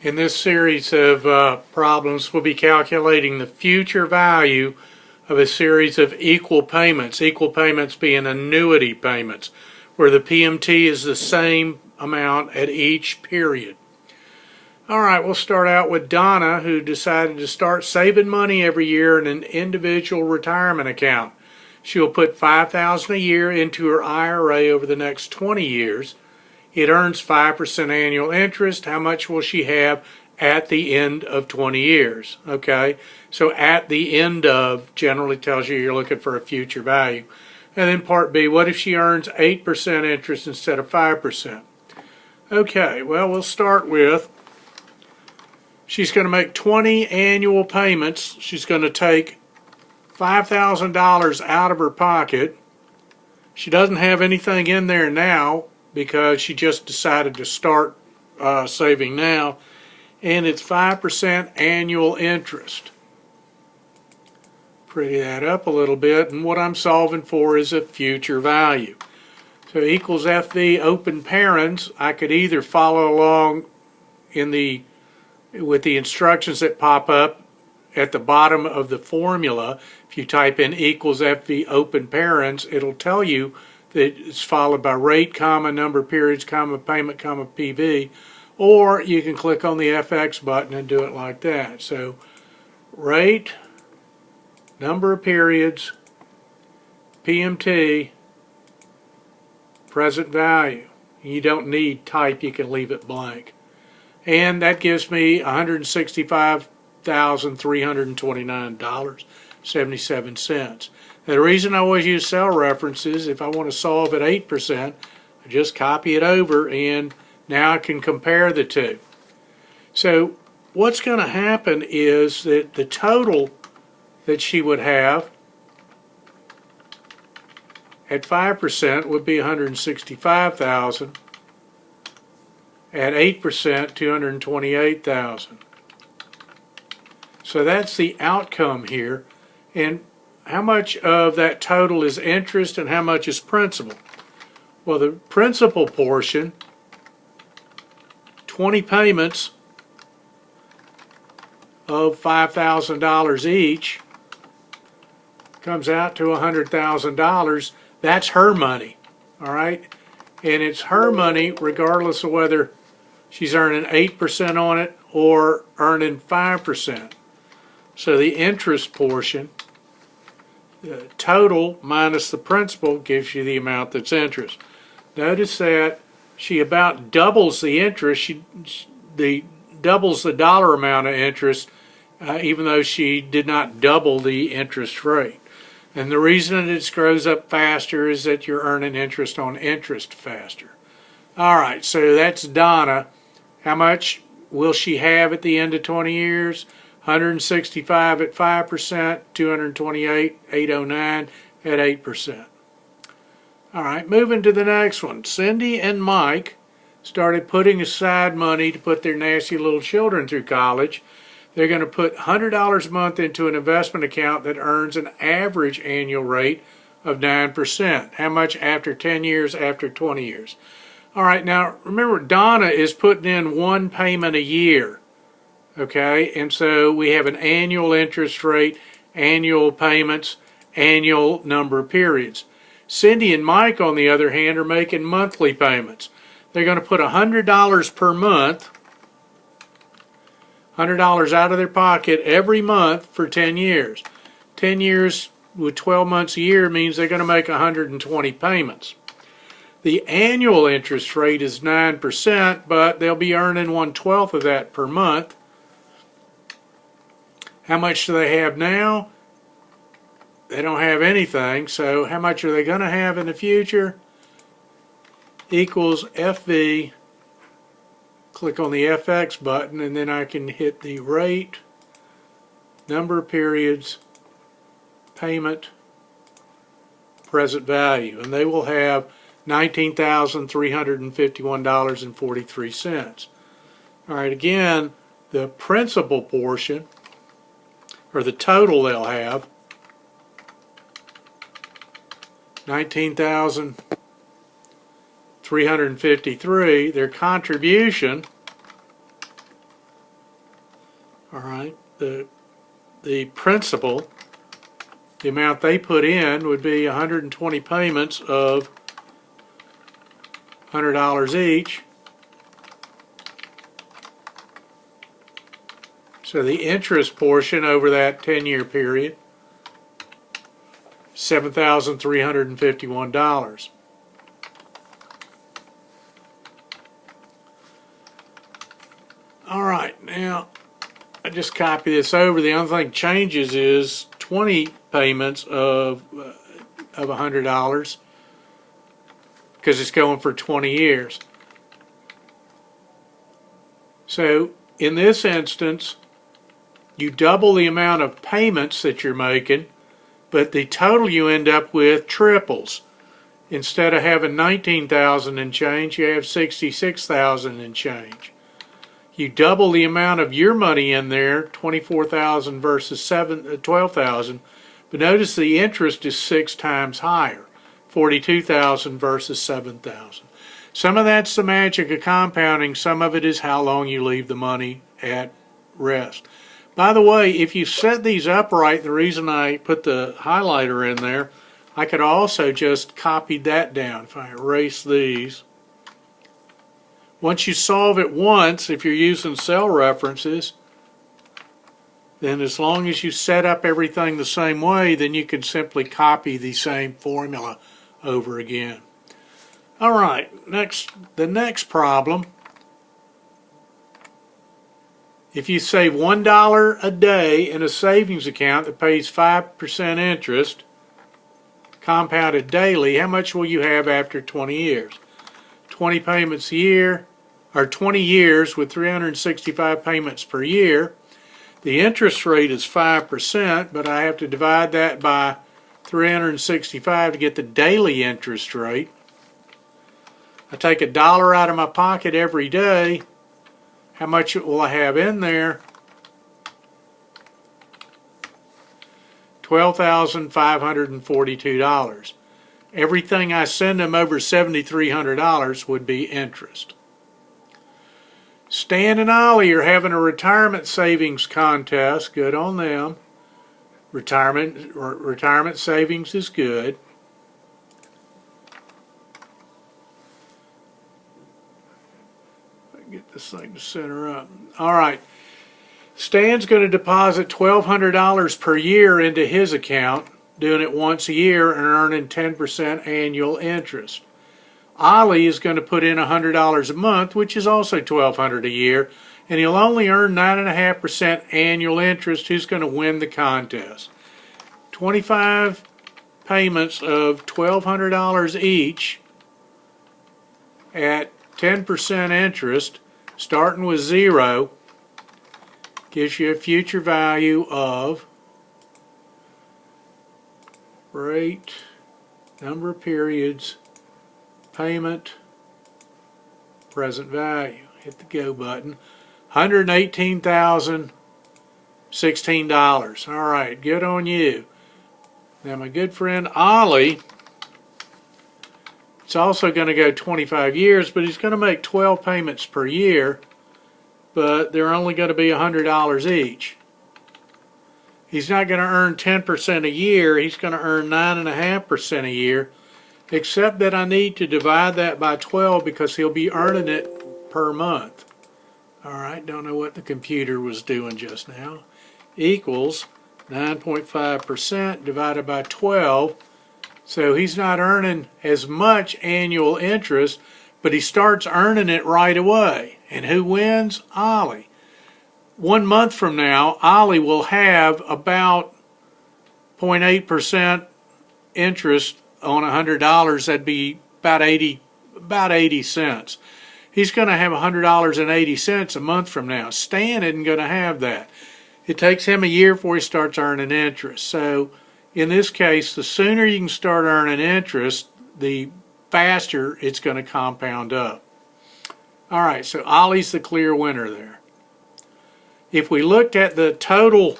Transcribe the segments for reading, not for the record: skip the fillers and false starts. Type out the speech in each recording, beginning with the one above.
In this series of problems, we'll be calculating the future value of a series of equal payments being annuity payments, where the PMT is the same amount at each period. All right, we'll start out with Donna, who decided to start saving money every year in an individual retirement account. She'll put $5,000 a year into her IRA over the next 20 years. It earns 5% annual interest. How much will she have at the end of 20 years? Okay, so at the end of generally tells you you're looking for a future value. And then part B, what if she earns 8% interest instead of 5%? Okay, well, we'll start with she's going to make 20 annual payments. She's going to take $5,000 out of her pocket. She doesn't have anything in there now because she just decided to start saving now, and it's 5% annual interest. Pretty that up a little bit, and what I'm solving for is a future value. So equals FV open parens. I could either follow along with the instructions that pop up at the bottom of the formula. If you type in equals FV open parens, it'll tell you that it's followed by rate, comma, number of periods, comma, payment, comma, PV, or you can click on the FX button and do it like that. So rate, number of periods, PMT, present value. You don't need type, you can leave it blank. And that gives me $165,329.77. The reason I always use cell references, if I want to solve at 8%, I just copy it over and now I can compare the two. So what's going to happen is that the total that she would have at 5% would be $165,000. At 8%, $228,000. So that's the outcome here. And how much of that total is interest and how much is principal? Well, the principal portion, 20 payments of $5,000 each, comes out to $100,000. That's her money, all right? And it's her money regardless of whether she's earning 8% on it or earning 5%. So the interest portion, the total minus the principal, gives you the amount that's interest. Notice that she about doubles the interest. She doubles the dollar amount of interest, even though she did not double the interest rate. And the reason it grows up faster is that you're earning interest on interest faster. All right, so that's Donna. How much will she have at the end of 20 years? 165 at 5%, 228, 809 at 8%. All right, moving to the next one. Cindy and Mike started putting aside money to put their nasty little children through college. They're going to put $100 a month into an investment account that earns an average annual rate of 9%. How much after 10 years, after 20 years? All right, now remember Donna is putting in one payment a year. Okay, and so we have an annual interest rate, annual payments, annual number of periods. Cindy and Mike, on the other hand, are making monthly payments. They're going to put $100 per month, $100 out of their pocket every month for 10 years. 10 years with 12 months a year means they're going to make 120 payments. The annual interest rate is 9%, but they'll be earning 1/12 of that per month. How much do they have now? They don't have anything, so how much are they going to have in the future? Equals FV. Click on the FX button, and then I can hit the rate, number of periods, payment, present value, and they will have $19,351.43. All right, again, the principal portion, or the total they'll have, $19,353. Their contribution All right, the principal, the amount they put in would be 120 payments of $100 each. So the interest portion over that 10-year period, $7,351. All right, now I just copy this over. The only thing changes is 20 payments of $100 because it's going for 20 years. So in this instance, you double the amount of payments that you're making, but the total you end up with triples. Instead of having 19,000 and change, you have 66,000 and change. You double the amount of your money in there, 24,000 versus 12,000, but notice the interest is 6 times higher, 42,000 versus 7,000. Some of that's the magic of compounding, some of it is how long you leave the money at rest. By the way, if you set these up right, the reason I put the highlighter in there, I could also just copy that down if I erase these. Once you solve it once, if you're using cell references, then as long as you set up everything the same way, then you can simply copy the same formula over again. All right, the next problem. If you save $1 a day in a savings account that pays 5% interest, compounded daily, how much will you have after 20 years? 20 payments a year, or 20 years with 365 payments per year. The interest rate is 5%, but I have to divide that by 365 to get the daily interest rate. I take $1 out of my pocket every day. How much will I have in there? $12,542. Everything I send them over $7,300 would be interest. Stan and Ollie are having a retirement savings contest. Good on them. Retirement savings is good. Get this thing to center up. All right. Stan's going to deposit $1,200 per year into his account, doing it once a year and earning 10% annual interest. Ollie is going to put in $100 a month, which is also $1,200 a year, and he'll only earn 9.5% annual interest. Who's going to win the contest? 25 payments of $1,200 each at 10% interest, starting with 0, gives you a future value of rate, number of periods, payment, present value. Hit the go button. $118,016. All right, good on you. Now my good friend Ollie, it's also going to go 25 years, but he's going to make 12 payments per year, but they're only going to be $100 each. He's not going to earn 10% a year. He's going to earn 9.5% a year, except that I need to divide that by 12 because he'll be earning it per month. All right, don't know what the computer was doing just now. Equals 9.5% divided by 12. So he's not earning as much annual interest, but he starts earning it right away. And who wins? Ollie. 1 month from now, Ollie will have about 0.8% interest on $100. That'd be about 80 cents. He's going to have $100.80 a month from now. Stan isn't going to have that. It takes him a year before he starts earning interest. So in this case, the sooner you can start earning interest, the faster it's going to compound up. All right, so Ollie's the clear winner there. If we looked at the total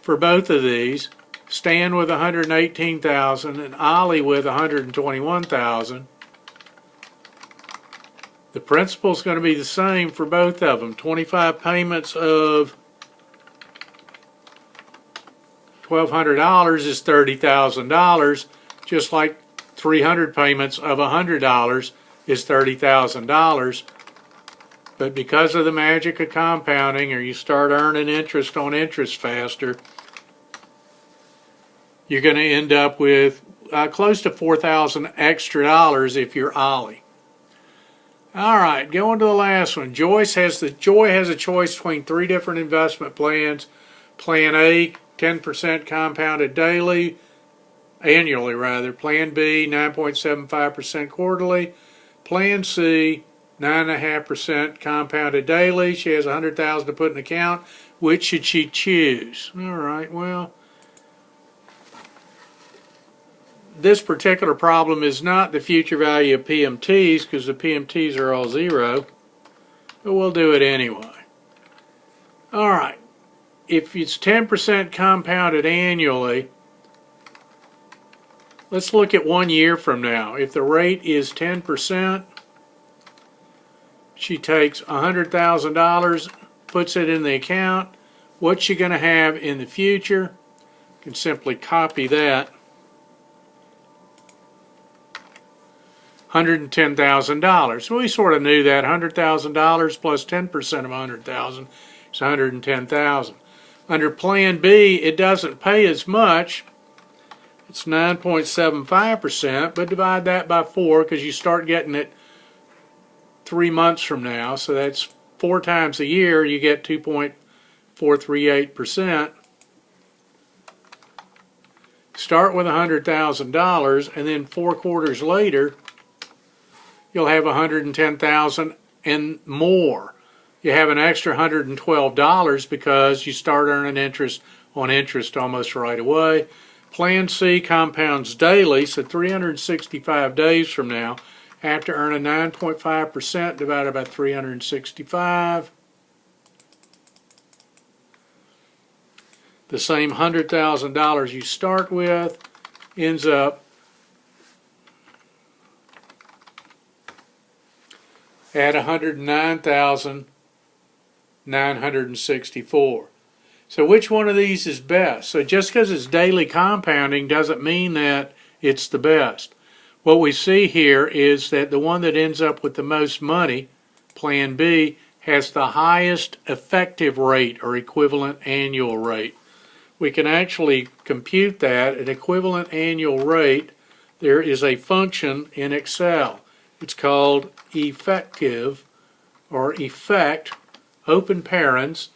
for both of these, Stan with $118,000 and Ollie with $121,000, The principal is going to be the same for both of them. 25 payments of $1,200 is $30,000, just like 300 payments of $100 is $30,000. But because of the magic of compounding, or you start earning interest on interest faster, you're going to end up with close to $4,000 extra dollars if you're Ollie. All right, going to the last one. Joy has a choice between 3 different investment plans. Plan A, 10% compounded annually rather. Plan B, 9.75% quarterly. Plan C, 9.5% compounded daily. She has $100,000 to put in an account. Which should she choose? All right, well, this particular problem is not the future value of PMTs, because the PMTs are all zero, but we'll do it anyway. All right, if it's 10% compounded annually, let's look at 1 year from now. If the rate is 10%, she takes $100,000, puts it in the account. What's she going to have in the future? You can simply copy that. $110,000. We sort of knew that. $100,000 plus 10% of $100,000 is $110,000. Under Plan B, it doesn't pay as much. It's 9.75%, but divide that by 4 because you start getting it 3 months from now. So that's 4 times a year. You get 2.438%. Start with $100,000, and then 4 quarters later, you'll have $110,000 and more. You have an extra $112 because you start earning interest on interest almost right away. Plan C compounds daily, so 365 days from now, after earning 9.5% divided by 365, the same $100,000 you start with ends up at $109,964. So which one of these is best? So just because it's daily compounding doesn't mean that it's the best. What we see here is that the one that ends up with the most money, Plan B, has the highest effective rate or equivalent annual rate. We can actually compute that, an equivalent annual rate. There is a function in Excel. It's called effective, or effect, open parens,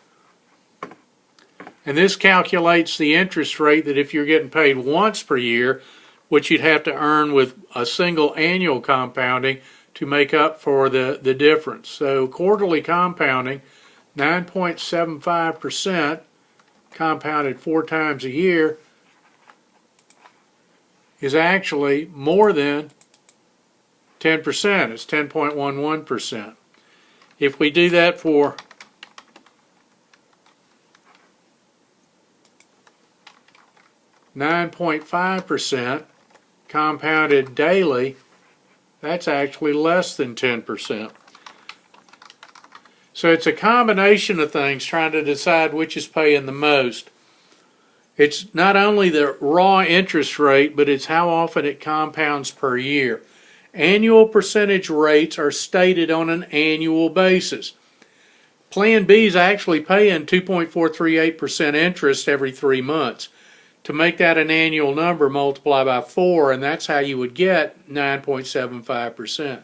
and this calculates the interest rate that if you're getting paid once per year, which you'd have to earn with a single annual compounding to make up for the difference. So quarterly compounding, 9.75% compounded 4 times a year, is actually more than 10%. It's 10.11%. If we do that for (9.5%) compounded daily, that's actually less than 10%. So it's a combination of things trying to decide which is paying the most. It's not only the raw interest rate, but it's how often it compounds per year. Annual percentage rates are stated on an annual basis. Plan B is actually paying 2.438% interest every 3 months. To make that an annual number, multiply by 4, and that's how you would get 9.75%.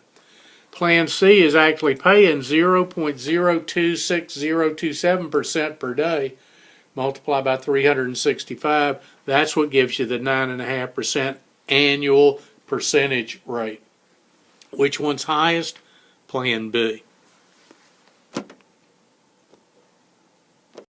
Plan C is actually paying 0.026027% per day. Multiply by 365, that's what gives you the 9.5% annual percentage rate. Which one's highest? Plan B.